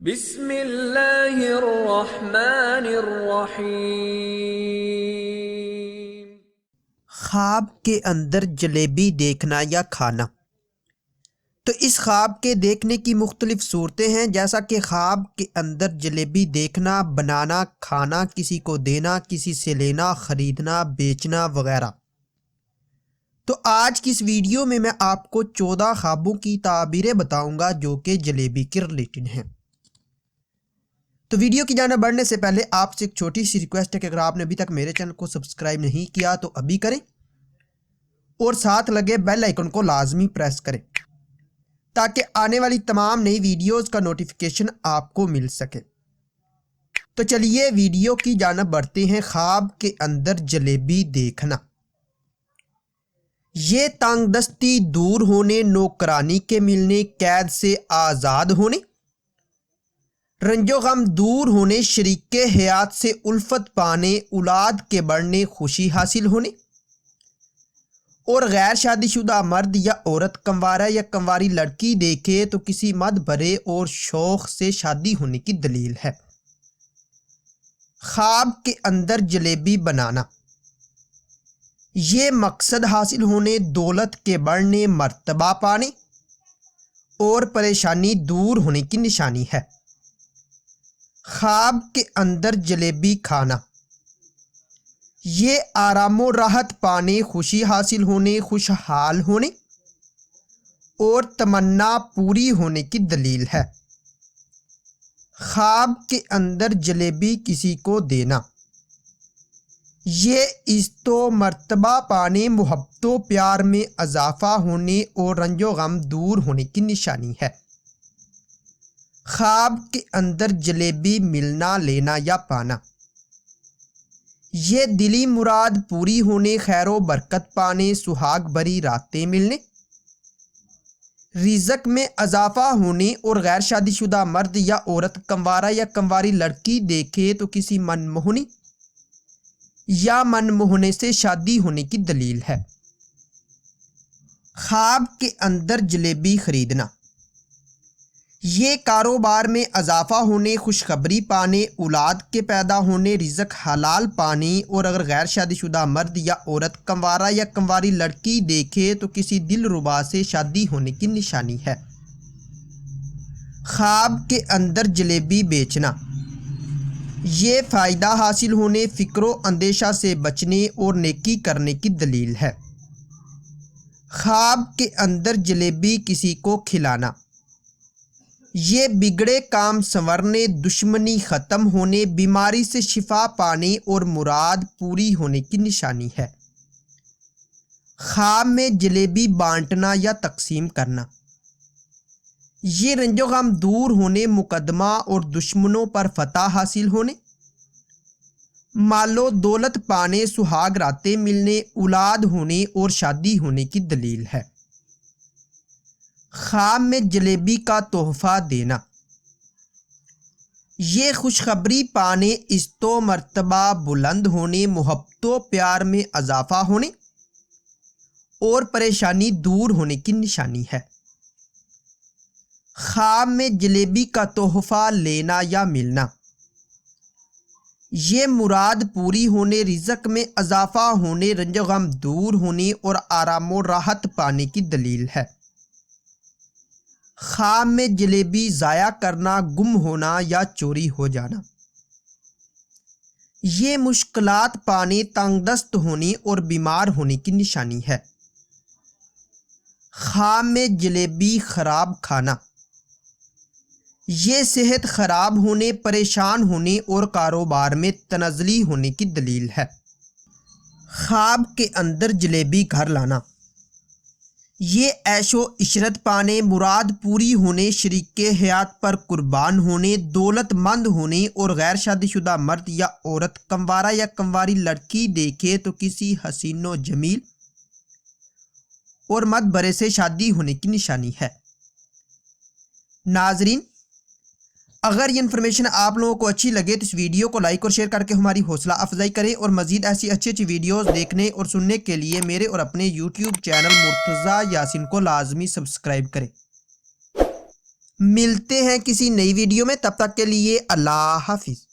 بسم اللہ الرحمن الرحیم۔ خواب کے اندر جلیبی دیکھنا یا کھانا۔ تو اس خواب کے دیکھنے کی مختلف صورتیں ہیں، جیسا کہ خواب کے اندر جلیبی دیکھنا، بنانا، کھانا، کسی کو دینا، کسی سے لینا، خریدنا، بیچنا وغیرہ۔ تو آج کی اس ویڈیو میں آپ کو 14 خوابوں کی تعبیریں بتاؤں گا جو کہ جلیبی کے ریلیٹڈ ہیں۔ تو ویڈیو کی جانب بڑھنے سے پہلے آپ سے ایک چھوٹی سی ریکویسٹ ہے کہ اگر آپ نے ابھی تک میرے چینل کو سبسکرائب نہیں کیا تو ابھی کریں اور ساتھ لگے بیل آئیکن کو لازمی پریس کریں تاکہ آنے والی تمام نئی ویڈیوز کا نوٹیفیکیشن آپ کو مل سکے۔ تو چلیے ویڈیو کی جانب بڑھتے ہیں۔ خواب کے اندر جلیبی دیکھنا، یہ تنگ دستی دور ہونے، نوکرانی کے ملنے، قید سے آزاد ہونے، رنج و غم دور ہونے، شریک حیات سے الفت پانے، اولاد کے بڑھنے، خوشی حاصل ہونے، اور غیر شادی شدہ مرد یا عورت کنوارا یا کنواری لڑکی دیکھے تو کسی مد بھرے اور شوق سے شادی ہونے کی دلیل ہے۔ خواب کے اندر جلیبی بنانا، یہ مقصد حاصل ہونے، دولت کے بڑھنے، مرتبہ پانے اور پریشانی دور ہونے کی نشانی ہے۔ خواب کے اندر جلیبی کھانا، یہ آرام و راحت پانے، خوشی حاصل ہونے، خوشحال ہونے اور تمنا پوری ہونے کی دلیل ہے۔ خواب کے اندر جلیبی کسی کو دینا، یہ عزت و مرتبہ پانے، محبت و پیار میں اضافہ ہونے اور رنج و غم دور ہونے کی نشانی ہے۔ خواب کے اندر جلیبی ملنا، لینا یا پانا، یہ دلی مراد پوری ہونے، خیر و برکت پانے، سہاگ بھری راتیں ملنے، رزق میں اضافہ ہونے اور غیر شادی شدہ مرد یا عورت کنوارا یا کنواری لڑکی دیکھے تو کسی من موہنی یا من موہنے سے شادی ہونے کی دلیل ہے۔ خواب کے اندر جلیبی خریدنا، یہ کاروبار میں اضافہ ہونے، خوشخبری پانے، اولاد کے پیدا ہونے، رزق حلال پانے، اور اگر غیر شادی شدہ مرد یا عورت کنوارا یا کنواری لڑکی دیکھے تو کسی دلربا سے شادی ہونے کی نشانی ہے۔ خواب کے اندر جلیبی بیچنا، یہ فائدہ حاصل ہونے، فکر و اندیشہ سے بچنے اور نیکی کرنے کی دلیل ہے۔ خواب کے اندر جلیبی کسی کو کھلانا، یہ بگڑے کام سنورنے، دشمنی ختم ہونے، بیماری سے شفا پانے اور مراد پوری ہونے کی نشانی ہے۔ خواب میں جلیبی بانٹنا یا تقسیم کرنا، یہ رنج و غم دور ہونے، مقدمہ اور دشمنوں پر فتح حاصل ہونے، مال و دولت پانے، سہاگ راتیں ملنے، اولاد ہونے اور شادی ہونے کی دلیل ہے۔ خواب میں جلیبی کا تحفہ دینا، یہ خوشخبری پانے، عزت و مرتبہ بلند ہونے، محبت و پیار میں اضافہ ہونے اور پریشانی دور ہونے کی نشانی ہے۔ خواب میں جلیبی کا تحفہ لینا یا ملنا، یہ مراد پوری ہونے، رزق میں اضافہ ہونے، رنج و غم دور ہونے اور آرام و راحت پانے کی دلیل ہے۔ خواب میں جلیبی ضائع کرنا، گم ہونا یا چوری ہو جانا، یہ مشکلات پانے، تنگ دست ہونے اور بیمار ہونے کی نشانی ہے۔ خواب میں جلیبی خراب کھانا، یہ صحت خراب ہونے، پریشان ہونے اور کاروبار میں تنزلی ہونے کی دلیل ہے۔ خواب کے اندر جلیبی گھر لانا، یہ عیش و عشرت پانے، مراد پوری ہونے، شریک حیات پر قربان ہونے، دولت مند ہونے اور غیر شادی شدہ مرد یا عورت کنوارا یا کنواری لڑکی دیکھے تو کسی حسین و جمیل اور مد بھرے سے شادی ہونے کی نشانی ہے۔ ناظرین، اگر یہ انفارمیشن آپ لوگوں کو اچھی لگے تو اس ویڈیو کو لائک اور شیئر کر کے ہماری حوصلہ افزائی کریں، اور مزید ایسی اچھی ویڈیوز دیکھنے اور سننے کے لیے میرے اور اپنے یوٹیوب چینل مرتضیٰ یاسین کو لازمی سبسکرائب کریں۔ ملتے ہیں کسی نئی ویڈیو میں، تب تک کے لیے اللہ حافظ۔